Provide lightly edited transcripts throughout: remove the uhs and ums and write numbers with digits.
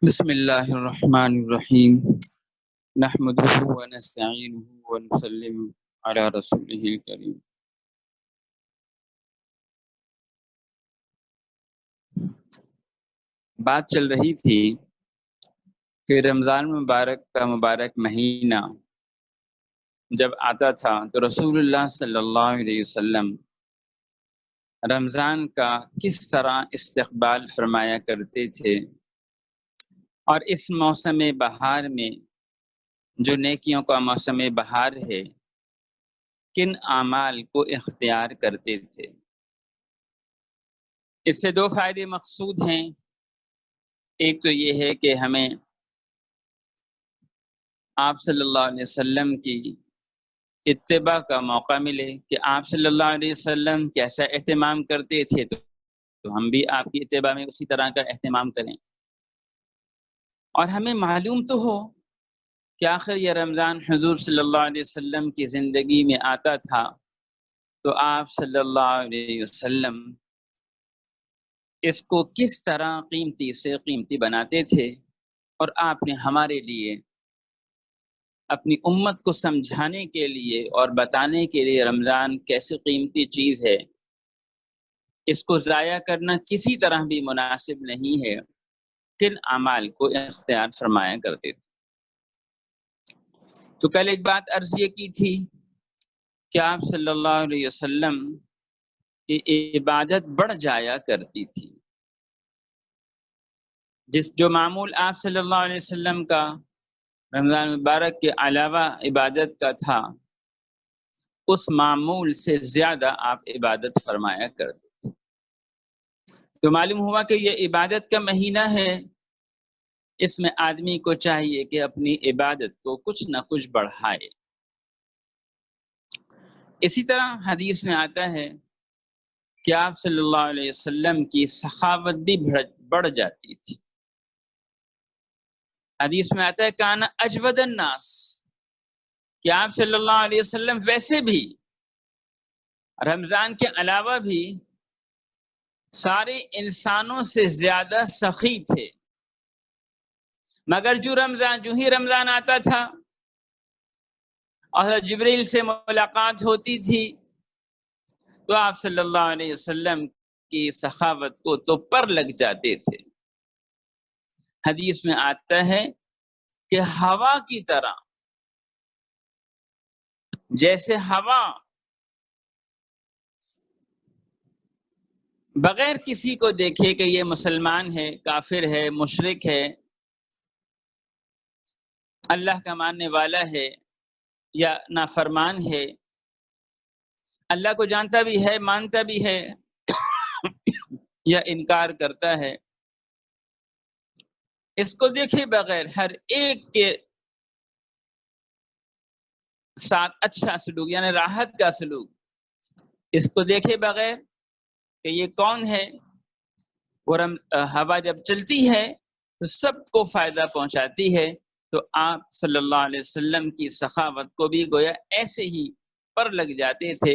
بسم اللہ الرحمن الرحیم نحمدہ ونستعینہ ونسلم علی رسولہ الکریم۔ بات چل رہی تھی کہ رمضان مبارک کا مبارک مہینہ جب آتا تھا تو رسول اللہ صلی اللہ علیہ وسلم رمضان کا کس طرح استقبال فرمایا کرتے تھے، اور اس موسم بہار میں جو نیکیوں کا موسم بہار ہے کن اعمال کو اختیار کرتے تھے۔ اس سے دو فائدے مقصود ہیں۔ ایک تو یہ ہے کہ ہمیں آپ صلی اللہ علیہ وسلم کی اتباع کا موقع ملے کہ آپ صلی اللہ علیہ وسلم کیسا اہتمام کرتے تھے تو ہم بھی آپ کی اتباع میں اسی طرح کا اہتمام کریں، اور ہمیں معلوم تو ہو کہ آخر یہ رمضان حضور صلی اللہ علیہ وسلم کی زندگی میں آتا تھا تو آپ صلی اللہ علیہ وسلم اس کو کس طرح قیمتی سے قیمتی بناتے تھے، اور آپ نے ہمارے لیے اپنی امت کو سمجھانے کے لیے اور بتانے کے لیے رمضان کیسے قیمتی چیز ہے، اس کو ضائع کرنا کسی طرح بھی مناسب نہیں ہے، کن اعمال کو اختیار فرمایا کرتے تھے۔ تو کل ایک بات عرض یہ کی تھی کہ آپ صلی اللہ علیہ وسلم کی عبادت بڑھ جایا کرتی تھی۔ جو معمول آپ صلی اللہ علیہ وسلم کا رمضان مبارک کے علاوہ عبادت کا تھا، اس معمول سے زیادہ آپ عبادت فرمایا کرتے تھے۔ تو معلوم ہوا کہ یہ عبادت کا مہینہ ہے، اس میں آدمی کو چاہیے کہ اپنی عبادت کو کچھ نہ کچھ بڑھائے۔ اسی طرح حدیث میں آتا ہے کہ آپ صلی اللہ علیہ وسلم کی سخاوت بھی بڑھ جاتی تھی۔ حدیث میں آتا ہے کانا اجود الناس، کہ آپ صلی اللہ علیہ وسلم ویسے بھی رمضان کے علاوہ بھی سارے انسانوں سے زیادہ سخی تھے، مگر جو ہی رمضان آتا تھا اور جبریل سے ملاقات ہوتی تھی تو آپ صلی اللہ علیہ وسلم کی سخاوت کو تو پر لگ جاتے تھے۔ حدیث میں آتا ہے کہ ہوا کی طرح، جیسے ہوا بغیر کسی کو دیکھے کہ یہ مسلمان ہے، کافر ہے، مشرک ہے، اللہ کا ماننے والا ہے یا نافرمان ہے، اللہ کو جانتا بھی ہے، مانتا بھی ہے یا انکار کرتا ہے، اس کو دیکھے بغیر ہر ایک کے ساتھ اچھا سلوک یعنی راحت کا سلوک، اس کو دیکھے بغیر کہ یہ کون ہے، اور ہوا جب چلتی ہے تو سب کو فائدہ پہنچاتی ہے، تو آپ صلی اللہ علیہ وسلم کی سخاوت کو بھی گویا ایسے ہی پر لگ جاتے تھے،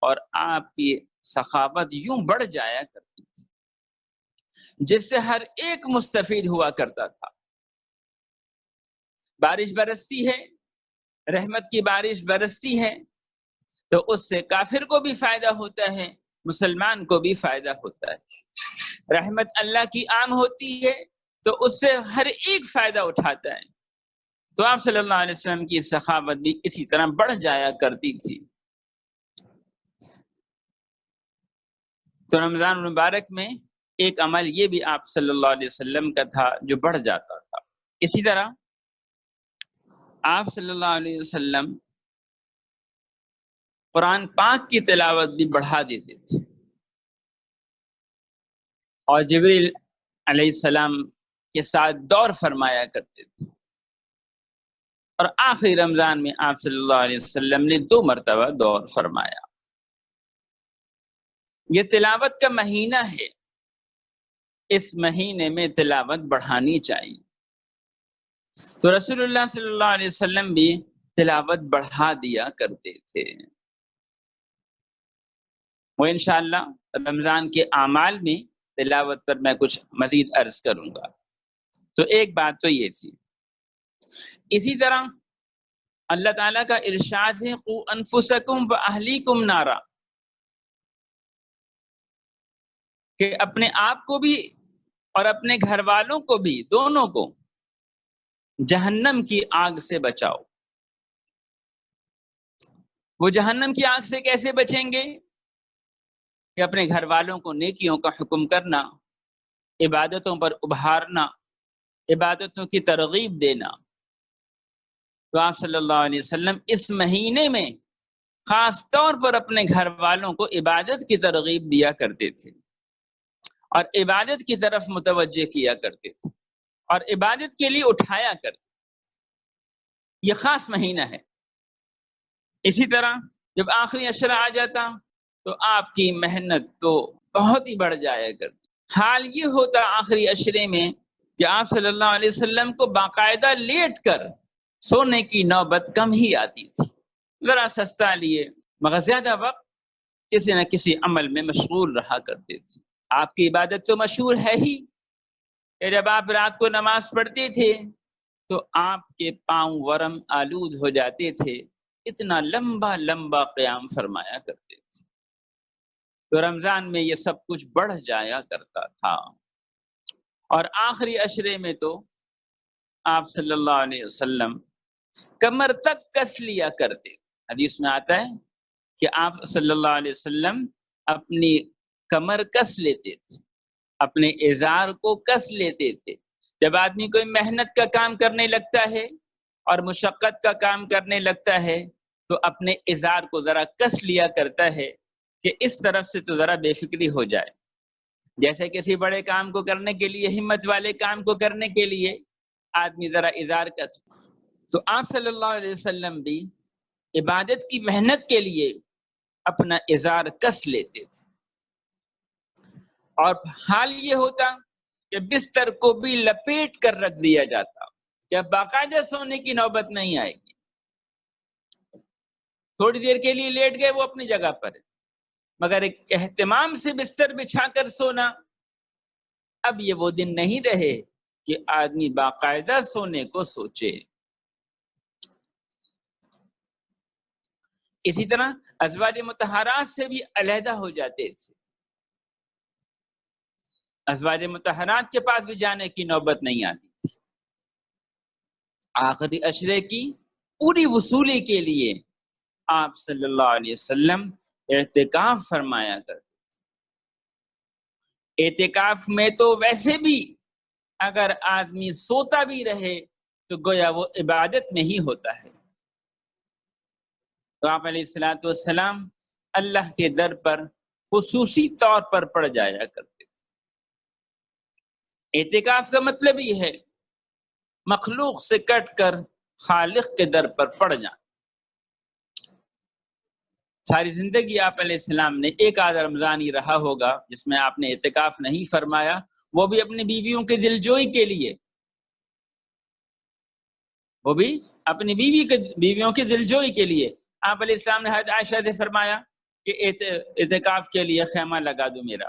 اور آپ کی سخاوت یوں بڑھ جایا کرتی تھی جس سے ہر ایک مستفید ہوا کرتا تھا۔ بارش برستی ہے، رحمت کی بارش برستی ہے تو اس سے کافر کو بھی فائدہ ہوتا ہے، مسلمان کو بھی فائدہ ہوتا ہے۔ رحمت اللہ کی عام ہوتی ہے تو اس سے ہر ایک فائدہ اٹھاتا ہے۔ تو آپ صلی اللہ علیہ وسلم کی سخاوت بھی اسی طرح بڑھ جایا کرتی تھی۔ تو رمضان مبارک میں ایک عمل یہ بھی آپ صلی اللہ علیہ وسلم کا تھا جو بڑھ جاتا تھا۔ اسی طرح آپ صلی اللہ علیہ وسلم قرآن پاک کی تلاوت بھی بڑھا دیتے تھے، اور جبریل علیہ السلام کے ساتھ دور فرمایا کرتے تھے، اور آخری رمضان میں آپ صلی اللہ علیہ وسلم نے 2 مرتبہ دور فرمایا۔ یہ تلاوت کا مہینہ ہے، اس مہینے میں تلاوت بڑھانی چاہیے۔ تو رسول اللہ صلی اللہ علیہ وسلم بھی تلاوت بڑھا دیا کرتے تھے، وہ انشاءاللہ رمضان کے اعمال میں تلاوت پر میں کچھ مزید عرض کروں گا۔ تو ایک بات تو یہ تھی. اسی طرح اللہ تعالیٰ کا ارشاد ہے قُوا أَنفُسَكُمْ وَأَهْلِيكُمْ نَارًا، کہ اپنے آپ کو بھی اور اپنے گھر والوں کو بھی، دونوں کو جہنم کی آگ سے بچاؤ. وہ جہنم کی آگ سے کیسے بچیں گے؟ کہ اپنے گھر والوں کو نیکیوں کا حکم کرنا، عبادتوں پر ابھارنا، عبادتوں کی ترغیب دینا. تو آپ صلی اللہ علیہ وسلم اس مہینے میں خاص طور پر اپنے گھر والوں کو عبادت کی ترغیب دیا کرتے تھے اور عبادت کی طرف متوجہ کیا کرتے تھے اور عبادت کے لیے اٹھایا کرتے. یہ خاص مہینہ ہے. اسی طرح جب آخری عشرہ آ جاتا تو آپ کی محنت تو بہت ہی بڑھ جایا کرتی. حال یہ ہوتا آخری عشرے میں کہ آپ صلی اللہ علیہ وسلم کو باقاعدہ لیٹ کر سونے کی نوبت کم ہی آتی تھی. ذرا سستا لیے مگر زیادہ وقت کسی نہ کسی عمل میں مشغول رہا کرتے تھے. آپ کی عبادت تو مشہور ہے ہی کہ جب آپ رات کو نماز پڑھتے تھے تو آپ کے پاؤں ورم آلود ہو جاتے تھے، اتنا لمبا لمبا قیام فرمایا کرتے تھے. تو رمضان میں یہ سب کچھ بڑھ جایا کرتا تھا. اور آخری عشرے میں تو آپ صلی اللہ علیہ وسلم کمر تک کس لیا کرتے. حدیث میں آتا ہے کہ آپ صلی اللہ علیہ وسلم اپنی کمر کس لیتے تھے، اپنے ازار کو کس لیتے تھے. جب آدمی کوئی محنت کا کام کرنے لگتا ہے اور مشقت کا کام کرنے لگتا ہے تو اپنے ازار کو ذرا کس لیا کرتا ہے کہ اس طرف سے تو ذرا بے فکری ہو جائے. جیسے کسی بڑے کام کو کرنے کے لیے، ہمت والے کام کو کرنے کے لیے آدمی ذرا ازار کس. تو آپ صلی اللہ علیہ وسلم بھی عبادت کی محنت کے لیے اپنا ازار کس لیتے تھے. اور حال یہ ہوتا کہ بستر کو بھی لپیٹ کر رکھ دیا جاتا کہ اب باقاعدہ سونے کی نوبت نہیں آئے گی. تھوڑی دیر کے لیے لیٹ گئے وہ اپنی جگہ پر ہے، مگر ایک اہتمام سے بستر بچھا کر سونا، اب یہ وہ دن نہیں رہے کہ آدمی باقاعدہ سونے کو سوچے. اسی طرح ازواج مطہرات سے بھی علیحدہ ہو جاتے تھے. ازواج مطہرات کے پاس بھی جانے کی نوبت نہیں آتی تھی. آخری عشرے کی پوری وصولی کے لیے آپ صلی اللہ علیہ وسلم اعتکاف فرمایا کرتے. اعتکاف میں تو ویسے بھی اگر آدمی سوتا بھی رہے تو گویا وہ عبادت میں ہی ہوتا ہے. تو آپ علیہ الصلوۃ والسلام اللہ کے در پر خصوصی طور پر پڑ جایا کرتے تھے. اعتکاف کا مطلب یہ ہے مخلوق سے کٹ کر خالق کے در پر پڑ جانا. ساری زندگی آپ علیہ السلام نے ایک آدھ رمضان ہی رہا ہوگا جس میں آپ نے اعتکاف نہیں فرمایا، وہ بھی اپنی بیویوں کے دلجوئی کے لیے. وہ بھی اپنی بیویوں کے دلجوئی کے لیے آپ علیہ السلام نے حضرت عائشہ سے فرمایا کہ اعتکاف کے لیے خیمہ لگا دو میرا.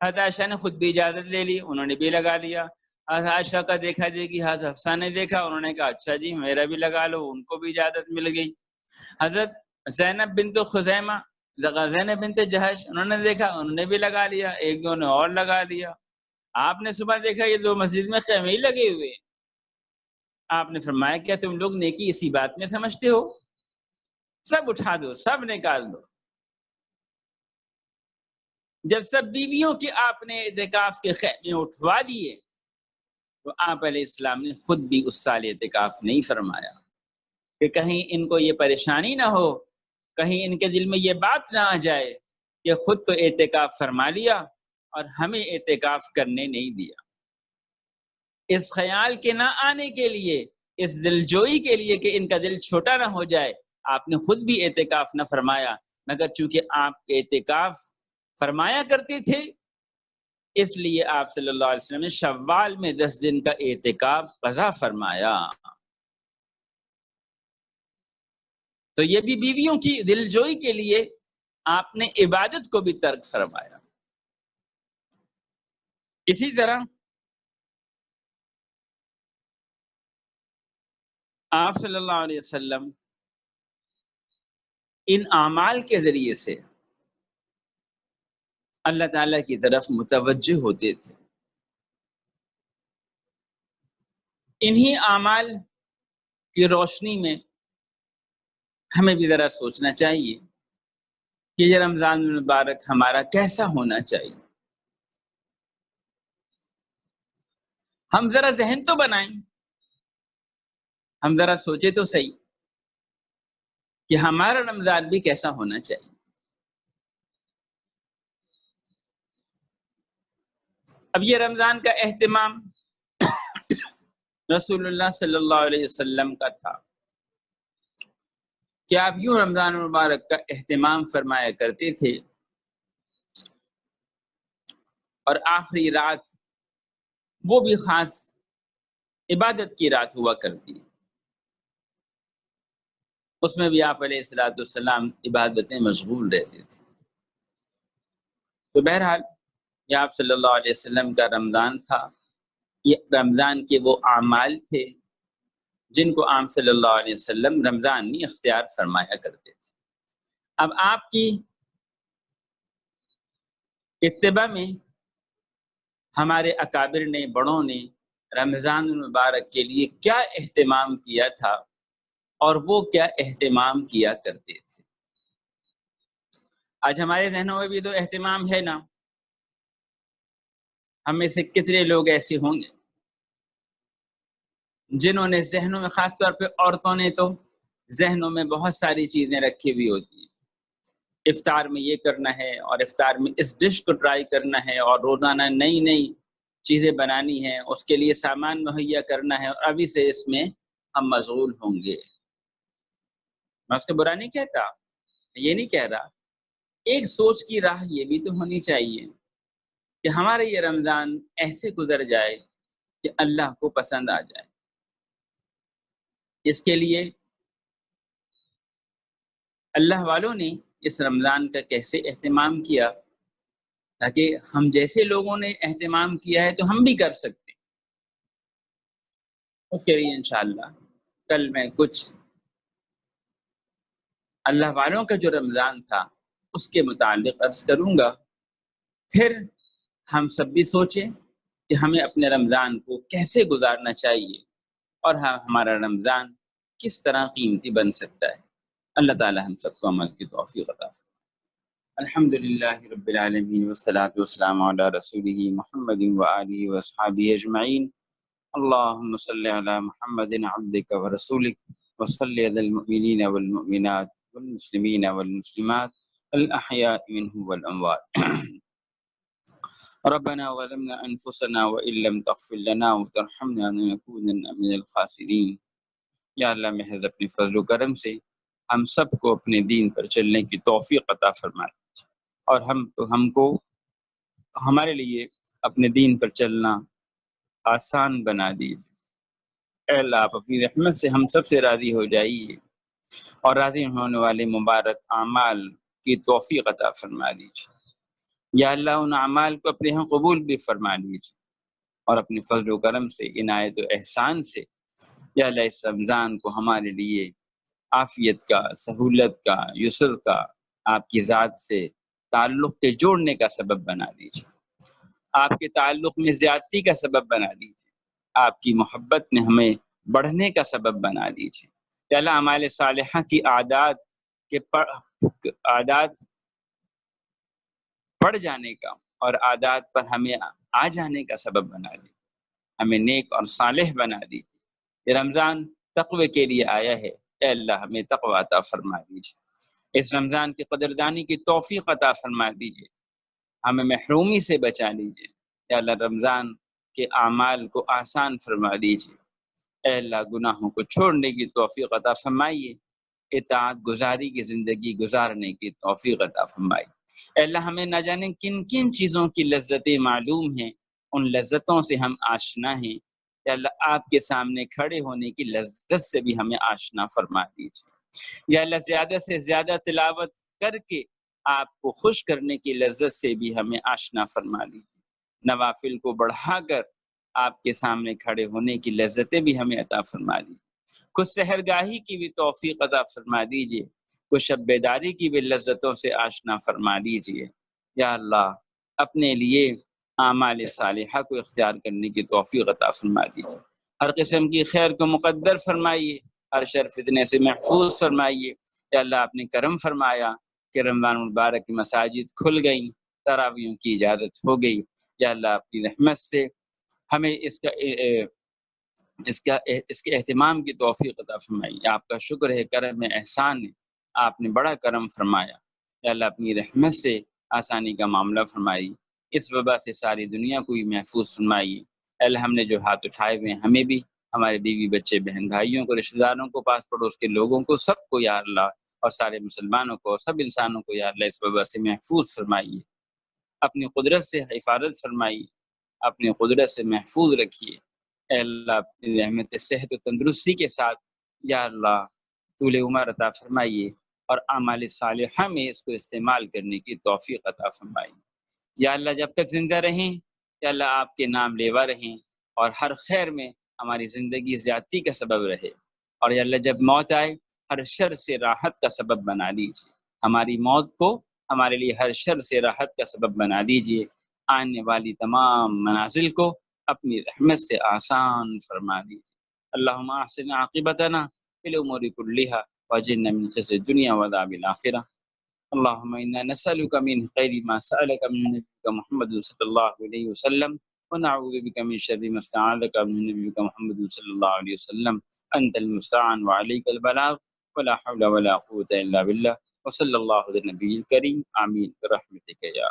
حضرت عائشہ نے خود بھی اجازت لے لی، انہوں نے بھی لگا لیا. حضرت عائشہ کا دیکھا دیکھی حضرت حفصہ نے دیکھا، انہوں نے کہا اچھا جی میرا بھی لگا لو، ان کو بھی اجازت مل گئی. حضرت زینب بنت خزیمہ، زینب بنت جہش، انہوں نے دیکھا، انہوں نے بھی لگا لیا، ایک دو نے اور لگا لیا. آپ نے صبح دیکھا یہ دو مسجد میں خیمے ہی لگے ہوئے. آپ نے فرمایا کیا تم لوگ نیکی اسی بات میں سمجھتے ہو؟ سب اٹھا دو، سب نکال دو. جب سب بیویوں کے آپ نے اعتکاف کے خیمے اٹھوا دیے تو آپ علیہ السلام نے خود بھی اس سال اعتکاف نہیں فرمایا کہ کہیں ان کو یہ پریشانی نہ ہو، کہیں ان کے دل میں یہ بات نہ آ جائے کہ خود تو اعتکاف فرما لیا اور ہمیں اعتکاف کرنے نہیں دیا. اس خیال کے نہ آنے کے لیے، اس دلجوئی کے لیے کہ ان کا دل چھوٹا نہ ہو جائے، آپ نے خود بھی اعتکاف نہ فرمایا. مگر چونکہ آپ اعتکاف فرمایا کرتے تھے اس لیے آپ صلی اللہ علیہ وسلم نے شوال میں 10 دن کا اعتکاف قضا فرمایا. تو یہ بھی بیویوں کی دلجوئی کے لیے آپ نے عبادت کو بھی ترک فرمایا. اسی طرح آپ صلی اللہ علیہ وسلم ان اعمال کے ذریعے سے اللہ تعالیٰ کی طرف متوجہ ہوتے تھے۔ انہی اعمال کی روشنی میں ہمیں بھی ذرا سوچنا چاہیے کہ یہ رمضان المبارک ہمارا کیسا ہونا چاہیے۔ ہم ذرا ذہن تو بنائیں، ہم ذرا سوچے تو صحیح کہ ہمارا رمضان بھی کیسا ہونا چاہیے۔ اب یہ رمضان کا اہتمام رسول اللہ صلی اللہ علیہ وسلم کا تھا کہ آپ یوں رمضان المبارک کا اہتمام فرمایا کرتے تھے، اور آخری رات وہ بھی خاص عبادت کی رات ہوا کرتی ہے، اس میں بھی آپ علیہ السلام عبادتیں مشغول رہتے تھے۔ تو بہرحال یہ آپ صلی اللہ علیہ وسلم کا رمضان تھا، یہ رمضان کے وہ اعمال تھے جن کو آپ صلی اللہ علیہ وسلم رمضان میں اختیار فرمایا کرتے تھے۔ اب آپ کی اتباع میں ہمارے اکابر نے، بڑوں نے رمضان المبارک کے لیے کیا اہتمام کیا تھا اور وہ کیا اہتمام کیا کرتے تھے۔ آج ہمارے ذہنوں میں بھی تو اہتمام ہے نا، ہم میں سے کتنے لوگ ایسے ہوں گے جنہوں نے ذہنوں میں، خاص طور پہ عورتوں نے تو ذہنوں میں بہت ساری چیزیں رکھی ہوئی ہوتی ہیں، افطار میں یہ کرنا ہے اور افطار میں اس ڈش کو ٹرائی کرنا ہے اور روزانہ نئی نئی چیزیں بنانی ہیں، اس کے لیے سامان مہیا کرنا ہے، اور ابھی سے اس میں ہم مشغول ہوں گے۔ میں اس کو برا نہیں کہتا، یہ نہیں کہہ رہا، ایک سوچ کی راہ یہ بھی تو ہونی چاہیے کہ ہمارا یہ رمضان ایسے گزر جائے کہ اللہ کو پسند آ جائے۔ اس کے لیے اللہ والوں نے اس رمضان کا کیسے اہتمام کیا، تاکہ ہم جیسے لوگوں نے اہتمام کیا ہے تو ہم بھی کر سکتے۔ اس کے لیے انشاءاللہ کل میں کچھ اللہ والوں کا جو رمضان تھا اس کے متعلق عرض کروں گا، پھر ہم سب بھی سوچیں کہ ہمیں اپنے رمضان کو کیسے گزارنا چاہیے اور ہمارا رمضان کس طرح قیمتی بن سکتا ہے۔ اللہ تعالی ہم سب کو عمل کی توفیق عطا فرمائے۔ الحمدللہ رب العالمین والصلاة والسلام علی رسولہ محمد وآلہ واصحابہ اجمعین۔ اللہم صلی علی محمد عبدک ورسولک وصلی علی المؤمنین والمؤمنات والمسلمین والمسلمات الاحیاء منهم والاموات۔ ربنا ظلمنا انفسنا وان لم تغفر لنا وترحمنا لنكونن من الخاسرین۔ یا اللہ محض اپنے فضل و کرم سے ہم سب کو اپنے دین پر چلنے کی توفیق عطا فرمائے، اور ہم کو ہمارے لیے اپنے دین پر چلنا آسان بنا دیجیے۔ اے اللہ آپ اپنی رحمت سے ہم سب سے راضی ہو جائیے اور راضی ہونے والے مبارک اعمال کی توفیق عطا فرما دیجیے۔ یا اللہ ان اعمال کو اپنے ہاں قبول بھی فرما لیجیے، اور اپنے فضل و کرم سے، عنایت و احسان سے یا اللہ اس رمضان کو ہمارے لیے عافیت کا، سہولت کا، یسر کا، آپ کی ذات سے تعلق کے جوڑنے کا سبب بنا دیجیے، آپ کے تعلق میں زیادتی کا سبب بنا دیجیے، آپ کی محبت میں ہمیں بڑھنے کا سبب بنا دیجیے۔ یا اللہ اعمال صالحہ کی عادات بڑھ جانے کا اور عادات پر ہمیں آ جانے کا سبب بنا دیجیے، ہمیں نیک اور صالح بنا دیجیے۔ یہ رمضان تقوی کے لیے آیا ہے، اے اللہ ہمیں تقوی عطا فرما دیجیے، اس رمضان کی قدردانی کی توفیق عطا فرما دیجیے، ہمیں محرومی سے بچا لیجیے۔ اے اللہ رمضان کے اعمال کو آسان فرما دیجیے، اے اللہ گناہوں کو چھوڑنے کی توفیق عطا فرمائیے، اطاعت گزاری کی زندگی گزارنے کی توفیق عطا فرمائیے۔ اے اللہ ہمیں نہ جانے کن کن چیزوں کی لذتیں معلوم ہیں، ان لذتوں سے ہم آشنا ہیں، یا اللہ آپ کے سامنے کھڑے ہونے کی لذت سے بھی ہمیں آشنا فرما دیجیے۔ یا اللہ زیادہ سے زیادہ تلاوت کر کے آپ کو خوش کرنے کی لذت سے بھی ہمیں آشنا فرما دیجیے، نوافل کو بڑھا کر آپ کے سامنے کھڑے ہونے کی لذتیں بھی ہمیں عطا فرما دیجیے۔ کچھ سحرگاہی کی بھی توفیق عطا فرما دیجیے، کچھ شب بیداری کی بھی لذتوں سے آشنا فرما دیجیے۔ یا اللہ اپنے لیے اعمال صالحہ کو اختیار کرنے کی توفیق عطا فرما دیجیے، ہر قسم کی خیر کو مقدر فرمائیے، ہر شر فتنے سے محفوظ فرمائیے۔ یا اللہ آپ نے کرم فرمایا کہ رمضان المبارک کی مساجد کھل گئیں، تراویحوں کی اجازت ہو گئی۔ یا اللہ اپنی رحمت سے ہمیں اس کے اہتمام کی توفیق عطا فرمائی۔ آپ کا شکر ہے، کرم ہے، احسان ہے، آپ نے بڑا کرم فرمایا۔ یا اللہ اپنی رحمت سے آسانی کا معاملہ فرمائی، اس وبا سے ساری دنیا کو بھی محفوظ فرمائیے۔ اللہ ہم نے جو ہاتھ اٹھائے ہوئے ہیں، ہمیں بھی، ہمارے بیوی بچے بہن بھائیوں کو، رشتہ داروں کو، پاس پڑوس کے لوگوں کو، سب کو یا اللہ، اور سارے مسلمانوں کو، سب انسانوں کو یا اللہ اس وبا سے محفوظ فرمائیے، اپنی قدرت سے حفاظت فرمائیے، اپنی قدرت سے محفوظ رکھیے۔ اے اللہ اپنی رحمت صحت و تندرستی کے ساتھ یا اللہ طول عمر عطا فرمائیے، اور اعمال صالحہ میں اس کو استعمال کرنے کی توفیق عطا فرمائیے۔ یا اللہ جب تک زندہ رہیں یا اللہ آپ کے نام لیوا رہیں، اور ہر خیر میں ہماری زندگی زیادتی کا سبب رہے، اور یا اللہ جب موت آئے ہر شر سے راحت کا سبب بنا دیجیے، ہماری موت کو ہمارے لیے ہر شر سے راحت کا سبب بنا دیجیے، آنے والی تمام منازل کو اپنی رحمت سے آسان فرما دیجیے۔ اللہم احسن عاقبتنا فی الامور کلها واجرنا من خزي الدنيا وعذاب الآخرة۔ اللهم إنا نسألك من خير ما سألك من نبيك محمد صلى الله عليه وسلم، ونعوذ بك من شر ما استعاذك من نبيك محمد صلى الله عليه وسلم، أنت المستعان وعليك البلاغ، ولا حول ولا قوة إلا بالله، وصلى الله على النبي الكريم، آمين برحمتك يا